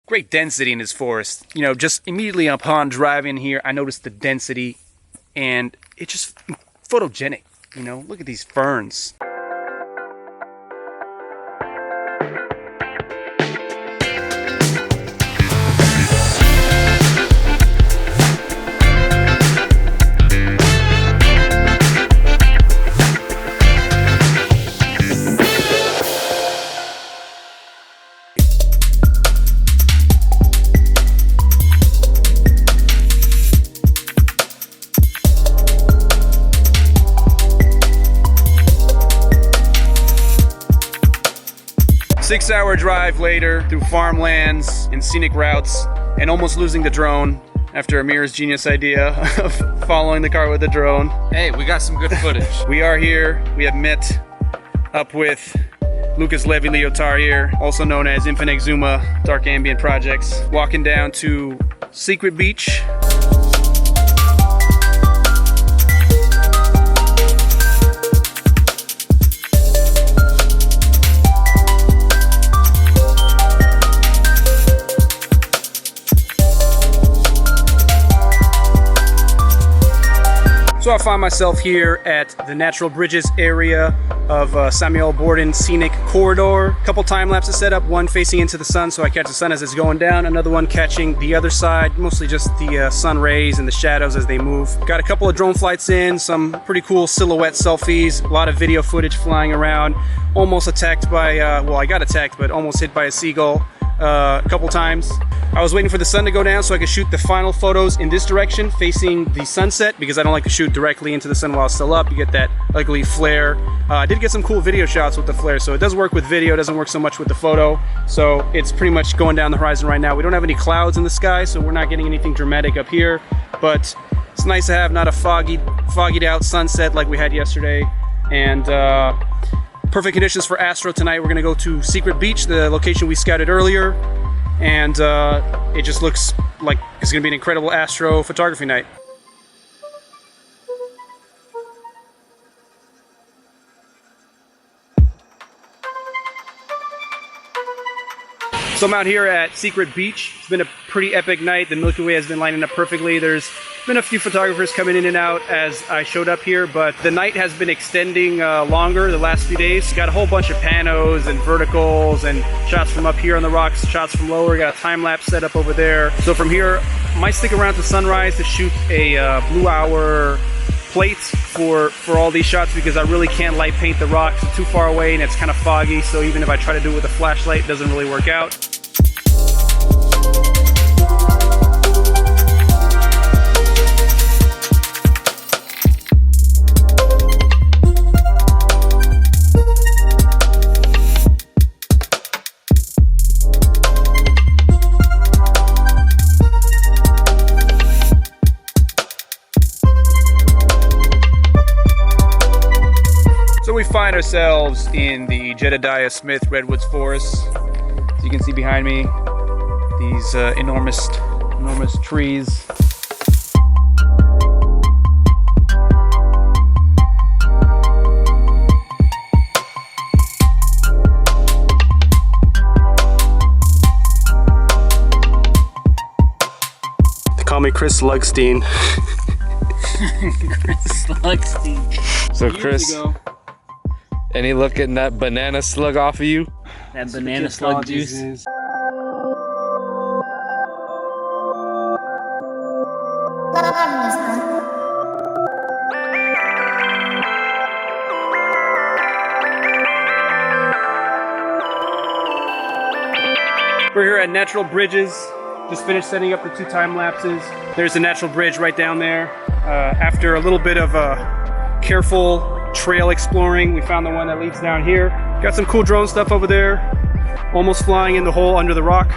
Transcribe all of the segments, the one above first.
great density in this forest. You know, just immediately upon driving here, I noticed the density, and it's just photogenic. You know, look at these ferns. 6-hour drive later through farmlands and scenic routes, and almost losing the drone after Amir's genius idea of following the car with the drone. Hey, we got some good footage. We are here. We have met up with Lucas Levi-Lyotard here, also known as Infinite Exuma Dark Ambient Projects, walking down to Secret Beach. So I find myself here at the Natural Bridges area of Samuel Borden Scenic Corridor. A couple time lapses set up, one facing into the sun so I catch the sun as it's going down, another one catching the other side, mostly just the sun rays and the shadows as they move. Got a couple of drone flights in, some pretty cool silhouette selfies, a lot of video footage flying around. Almost attacked by, well, I got attacked, but almost hit by a seagull a couple times. I was waiting for the sun to go down so I could shoot the final photos in this direction facing the sunset, because I don't like to shoot directly into the sun while it's still up. You get that ugly flare. I did get some cool video shots with the flare, so it does work with video, it doesn't work so much with the photo. So it's pretty much going down the horizon right now. We don't have any clouds in the sky, so we're not getting anything dramatic up here, but it's nice to have not a foggied out sunset like we had yesterday. And perfect conditions for Astro tonight. We're gonna go to Secret Beach, the location we scouted earlier, and it just looks like it's gonna be an incredible Astro photography night. So I'm out here at Secret Beach. It's been a pretty epic night. The Milky Way has been lining up perfectly. There's been a few photographers coming in and out as I showed up here, but the night has been extending longer the last few days. Got a whole bunch of panos and verticals and shots from up here on the rocks, shots from lower. Got a time lapse set up over there. So from here, I might stick around to sunrise to shoot a blue hour plate for all these shots, because I really can't light paint the rocks. It's too far away and it's kind of foggy, so even if I try to do it with a flashlight, it doesn't really work out. So we find ourselves in the Jedidiah Smith Redwoods forest. As you can see behind me, these enormous trees. They call me Chris Slugstein. Chris Slugstein. So Chris, any luck getting that banana slug off of you? That banana slug juice. We're here at Natural Bridges. Just finished setting up the 2 time lapses. There's a natural bridge right down there. After a little bit of careful trail exploring, we found the one that leads down here. Got some cool drone stuff over there. Almost flying in the hole under the rock.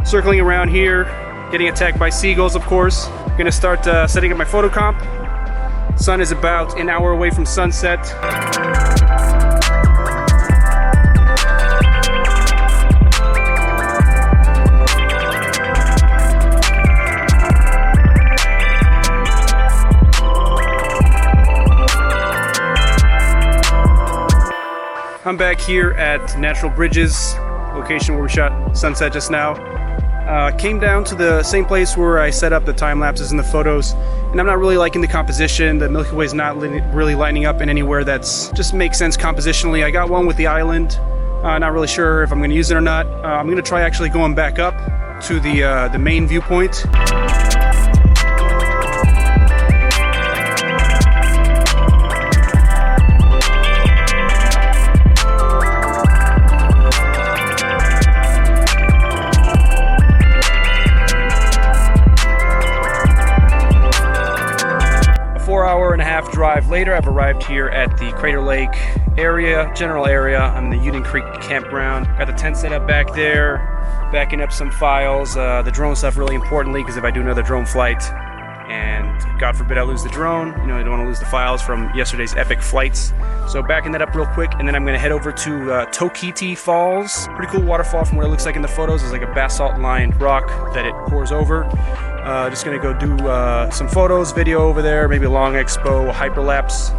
Circling around here, getting attacked by seagulls, of course. Gonna start setting up my photo comp. Sun is about an hour away from sunset. I'm back here at Natural Bridges, location where we shot sunset just now. Came down to the same place where I set up the time lapses and the photos, and I'm not really liking the composition. The Milky Way is not really lining up in anywhere that's just makes sense compositionally. I got one with the island. Not really sure if I'm going to use it or not. I'm going to try actually going back up to the main viewpoint. Drive later, I've arrived here at the Crater Lake area, general area. I'm in the Union Creek campground. Got the tent set up back there, backing up some files. The drone stuff really importantly, because if I do another drone flight, and God forbid I lose the drone, you know, I don't want to lose the files from yesterday's epic flights. So backing that up real quick, and then I'm going to head over to Tokiti Falls. Pretty cool waterfall from what it looks like in the photos. It's like a basalt-lined rock that it pours over. Just gonna go do some photos, video over there, maybe a long expo, a hyperlapse.